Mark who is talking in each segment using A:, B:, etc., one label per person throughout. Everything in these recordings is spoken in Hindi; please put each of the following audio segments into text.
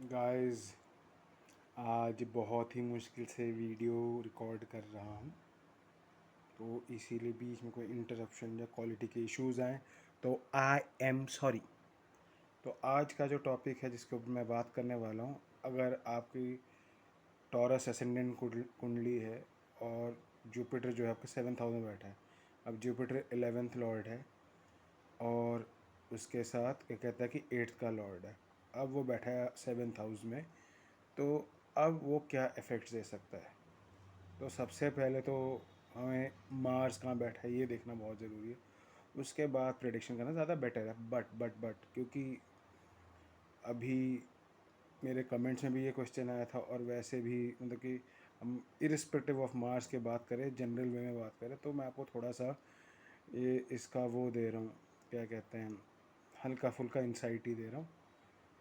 A: गाइस, आज बहुत ही मुश्किल से वीडियो रिकॉर्ड कर रहा हूँ, तो इसीलिए बीच में कोई इंटरप्शन या क्वालिटी के इश्यूज़ आए तो आई एम सॉरी। तो आज का जो टॉपिक है जिसके ऊपर मैं बात करने वाला हूँ, अगर आपकी टॉरस असेंडेंट कुंडली है और जुपिटर जो है आपके 7th हाउस में बैठा है। अब जुपिटर 11th लॉर्ड है और उसके साथ क्या कहता है कि 8th का लॉर्ड है। अब वो बैठा है 7th हाउस में, तो अब वो क्या इफ़ेक्ट्स दे सकता है। तो सबसे पहले तो हमें मार्स कहाँ बैठा है ये देखना बहुत ज़रूरी है। उसके बाद प्रेडिक्शन करना ज़्यादा बेटर है। बट क्योंकि अभी मेरे कमेंट्स में भी ये क्वेश्चन आया था, और वैसे भी मतलब कि हम इरिस्पेक्टिव ऑफ मार्स के बात करें, जनरल वे में बात करें, तो मैं आपको थोड़ा सा ये इसका वो दे रहा हूँ, क्या कहते हैं, हल्का फुल्का इंसाइट ही दे रहा हूँ।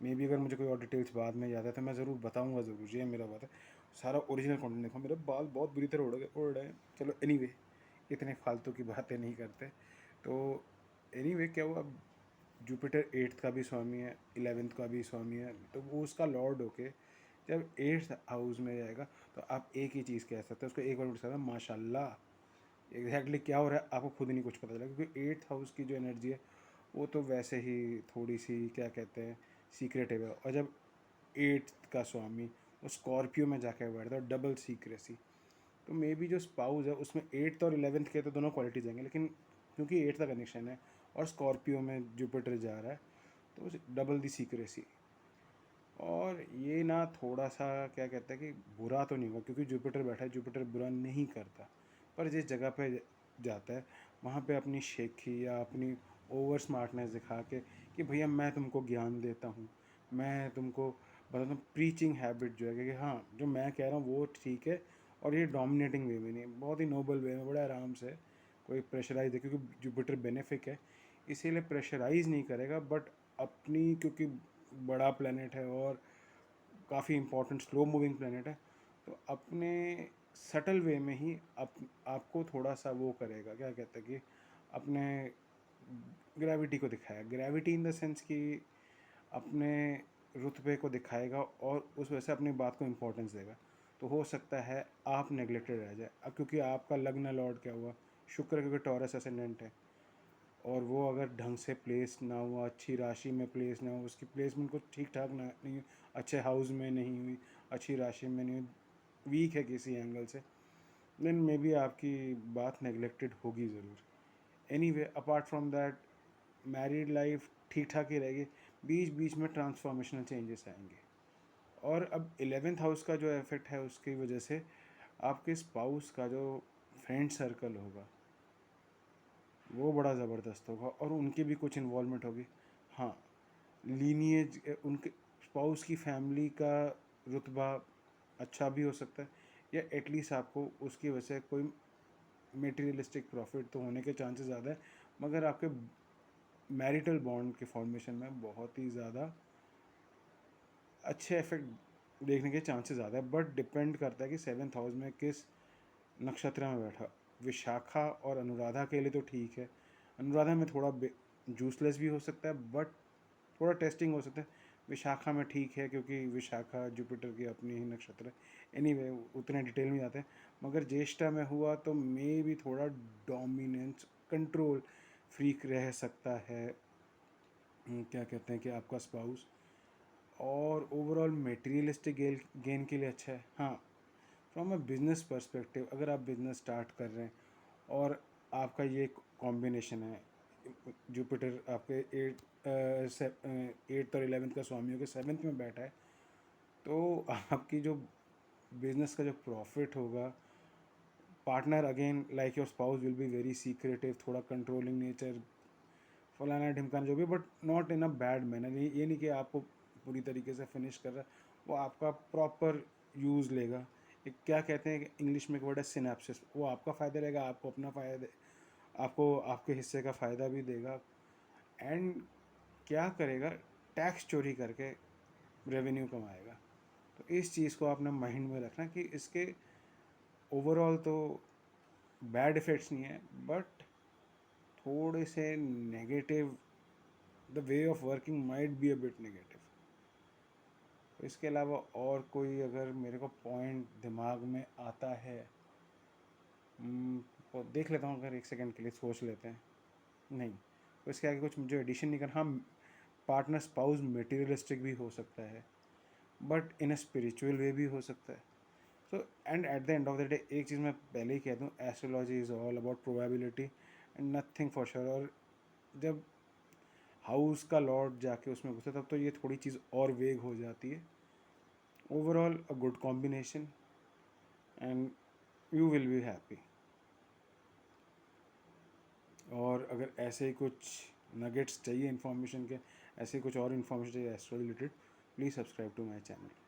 A: मे बी अगर मुझे कोई और डिटेल्स बाद में याद है तो मैं ज़रूर बताऊंगा, ज़रूर। ये मेरा बात है। सारा ओरिजिनल कंटेंट देखो। मेरे बाल बहुत बुरी तरह उड़ रहे हैं। चलो एनीवे, इतने फालतू की बातें नहीं करते। तो एनीवे क्या हुआ, अब जुपिटर 8th का भी स्वामी है, 11th का भी स्वामी है, तो वो उसका लॉर्ड होके जब 8th हाउस में जाएगा तो आप एक ही चीज़ कह सकते हैं, उसको एक बार उठ सकते हैं, माशाल्लाह। एग्जैक्टली क्या हो रहा है आपको खुद नहीं कुछ पता चला, क्योंकि 8th हाउस की जो एनर्जी है वो तो वैसे ही थोड़ी सी, क्या कहते हैं, सीक्रेटिव है। और जब 8th का स्वामी वो स्कॉर्पियो में जाकर बैठता है, डबल सीक्रेसी। तो मे बी जो स्पाउस है उसमें 8th और 11th के तो दोनों क्वालिटी जाएंगे, लेकिन क्योंकि 8th का कनेक्शन है और स्कॉर्पियो में जुपिटर जा रहा है, तो डबल दी सीक्रेसी। और ये ना थोड़ा सा, क्या कहते हैं, कि बुरा तो नहीं होगा, क्योंकि जुपिटर बैठा है, जुपिटर बुरा नहीं करता। पर जिस जगह पे जाता है वहाँ पे अपनी शेखी या अपनी ओवर स्मार्टनेस दिखा के कि भैया मैं तुमको ज्ञान देता हूँ, मैं तुमको बताता हूँ, प्रीचिंग हैबिट जो है कि हाँ जो मैं कह रहा हूँ वो ठीक है। और ये डोमिनेटिंग वे में नहीं, बहुत ही नोबल वे में, बड़े आराम से, कोई प्रेशराइज है, क्योंकि जुपिटर बेनिफिक है इसीलिए प्रेशराइज नहीं करेगा। बट अपनी, क्योंकि बड़ा प्लेनेट है और काफ़ी इंपॉर्टेंट स्लो मूविंग प्लेनेट है, तो अपने सटल वे में ही आपको थोड़ा सा वो करेगा, क्या कहते हैं कि अपने ग्रेविटी को दिखाएगा। ग्रेविटी इन द सेंस कि अपने रुतबे को दिखाएगा और उस वजह से अपनी बात को इम्पोर्टेंस देगा। तो हो सकता है आप नेगलेक्टेड रह जाए। अब क्योंकि आपका लग्न लॉर्ड क्या हुआ, शुक्र, क्योंकि टॉरस असेंडेंट है, और वो अगर ढंग से प्लेस ना हुआ, अच्छी राशि में प्लेस ना हो, उसकी प्लेसमेंट कुछ ठीक ठाक ना नहीं हुई, अच्छे हाउस में नहीं हुई, अच्छी राशि में नहीं हुई, वीक है किसी एंगल से, देन मे बी आपकी बात नेगलेक्टेड होगी ज़रूर। Any way, apart from that, married life ठीक ठाक ही रहेगी। बीच बीच में ट्रांसफॉर्मेशनल चेंजेस आएंगे। और अब 11th हाउस का जो इफेक्ट है उसकी वजह से आपके स्पाउस का जो फ्रेंड सर्कल होगा वो बड़ा ज़बरदस्त होगा, और उनकी भी कुछ इन्वॉल्वमेंट होगी। हाँ, लीनिएज, उनके स्पाउस की फैमिली का रुतबा अच्छा भी हो सकता है, या एटलीस्ट आपको उसकी वजह से कोई मेटीरियलिस्टिक प्रॉफिट तो होने के चांसेस ज़्यादा है। मगर आपके मैरिटल बॉन्ड के फॉर्मेशन में बहुत ही ज़्यादा अच्छे इफेक्ट देखने के चांसेस ज़्यादा है। बट डिपेंड करता है कि 7th हाउस में किस नक्षत्र में बैठा। विशाखा और अनुराधा के लिए तो ठीक है। अनुराधा में थोड़ा जूसलेस भी हो सकता है, बट थोड़ा टेस्टिंग हो सकता है। विशाखा में ठीक है, क्योंकि विशाखा जुपिटर की अपनी ही नक्षत्र है। एनीवे, उतने डिटेल में जाते हैं। मगर ज्येष्ठा में हुआ तो मे भी थोड़ा डोमिनेंस, कंट्रोल फ्रीक रह सकता है, क्या कहते हैं, कि आपका स्पाउस। और ओवरऑल मटेरियलिस्टिक गेन के लिए अच्छा है। हाँ, फ्रॉम अ बिज़नेस पर्सपेक्टिव, अगर आप बिज़नेस स्टार्ट कर रहे हैं और आपका ये कॉम्बिनेशन है, जुपिटर आपके 8th और 11th का स्वामियों के 7th में बैठा है, तो आपकी जो बिज़नेस का जो प्रॉफिट होगा, partner again like your spouse will be very secretive, थोड़ा कंट्रोलिंग नेचर, फलाना ढिमकाना जो भी, but not in a bad manner. ये नहीं कि आपको पूरी तरीके से फिनिश कर रहा है, वो आपका प्रॉपर यूज़ लेगा। एक, क्या कहते हैं इंग्लिश में, एक वर्ड है सिनेप्सिस, वो आपका फ़ायदा लेगा, आपको अपना फ़ायदा, आपको आपके हिस्से का फ़ायदा भी देगा। एंड क्या करेगा, टैक्स चोरी करके रेवेन्यू कमाएगा। तो इस चीज़ को आपने माइंड में रखना कि इसके ओवरऑल तो बैड इफ़ेक्ट्स नहीं है, बट थोड़े से negative, the way of working might be a bit negative. इसके अलावा और कोई अगर मेरे को पॉइंट दिमाग में आता है, तो देख लेता हूँ, अगर एक सेकंड के लिए सोच लेते हैं। नहीं, तो इसके आगे कुछ मुझे एडिशन नहीं करना। हाँ, पार्टनर स्पाउस मटेरियलिस्टिक भी हो सकता है, but in a spiritual way भी हो सकता है। So and at the end of the day एक चीज़ मैं पहले ही कह दूँ, astrology is all about probability and nothing for sure. और जब हाउस का लॉर्ड जाके उसमें घुसा तब तो ये थोड़ी चीज़ और वेग हो जाती है। Overall a good combination and you will be happy. और अगर ऐसे ही कुछ नगेट्स चाहिए इन्फॉर्मेशन के, ऐसे ही कुछ और इन्फॉर्मेशन चाहिए astro related, please subscribe to my channel.